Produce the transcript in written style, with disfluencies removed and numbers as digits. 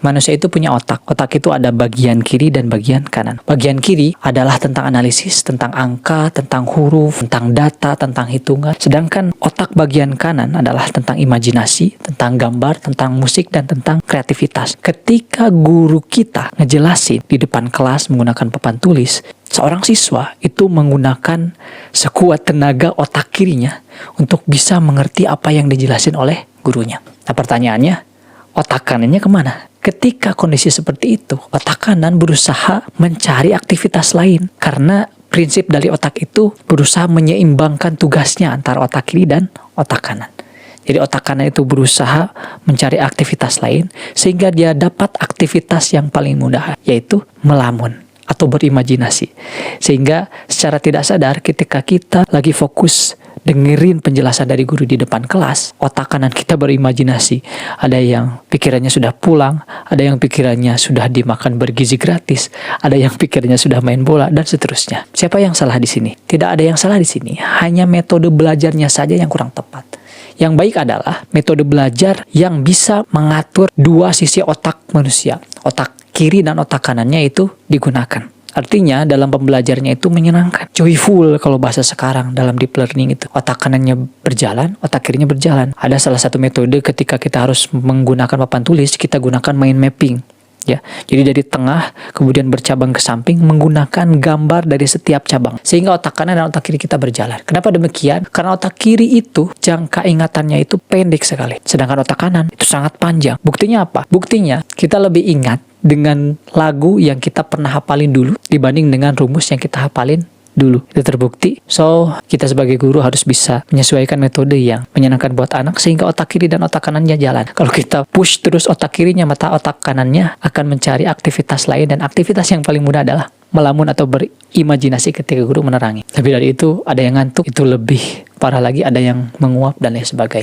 Manusia itu punya otak. Otak itu ada bagian kiri dan bagian kanan. Bagian kiri adalah tentang analisis, tentang angka, tentang huruf, tentang data, tentang hitungan. Sedangkan otak bagian kanan adalah tentang imajinasi, tentang gambar, tentang musik, dan tentang kreativitas. Ketika guru kita ngejelasin di depan kelas menggunakan papan tulis, seorang siswa itu menggunakan sekuat tenaga otak kirinya untuk bisa mengerti apa yang dijelasin oleh gurunya. Nah, pertanyaannya, otak kanannya kemana? Ketika kondisi seperti itu, otak kanan berusaha mencari aktivitas lain. Karena prinsip dari otak itu berusaha menyeimbangkan tugasnya antara otak kiri dan otak kanan. Jadi otak kanan itu berusaha mencari aktivitas lain sehingga dia dapat aktivitas yang paling mudah, yaitu melamun atau berimajinasi. Sehingga secara tidak sadar ketika kita lagi fokus dengerin penjelasan dari guru di depan kelas, otak kanan kita berimajinasi. Ada yang pikirannya sudah pulang, ada yang pikirannya sudah dimakan bergizi gratis, ada yang pikirannya sudah main bola, dan seterusnya. Siapa yang salah di sini? Tidak ada yang salah di sini, hanya metode belajarnya saja yang kurang tepat. Yang baik adalah metode belajar yang bisa mengatur dua sisi otak manusia. Otak kiri dan otak kanannya itu digunakan. Artinya dalam pembelajarnya itu menyenangkan, joyful kalau bahasa sekarang dalam deep learning itu. Otak kanannya berjalan, otak kirinya berjalan. Ada salah satu metode ketika kita harus menggunakan papan tulis, kita gunakan mind mapping. Ya, jadi dari tengah kemudian bercabang ke samping menggunakan gambar dari setiap cabang sehingga otak kanan dan otak kiri kita berjalan. Kenapa demikian? Karena otak kiri itu jangka ingatannya itu pendek sekali, sedangkan otak kanan itu sangat panjang. Buktinya apa? Buktinya kita lebih ingat dengan lagu yang kita pernah hafalin dulu dibanding dengan rumus yang kita hafalin dulu. Itu terbukti. So, kita sebagai guru harus bisa menyesuaikan metode yang menyenangkan buat anak sehingga otak kiri dan otak kanannya jalan. Kalau kita push terus otak kirinya, maka otak kanannya akan mencari aktivitas lain, dan aktivitas yang paling mudah adalah melamun atau berimajinasi ketika guru menerangi. Lebih dari itu, ada yang ngantuk, itu lebih parah lagi, ada yang menguap dan lain sebagainya.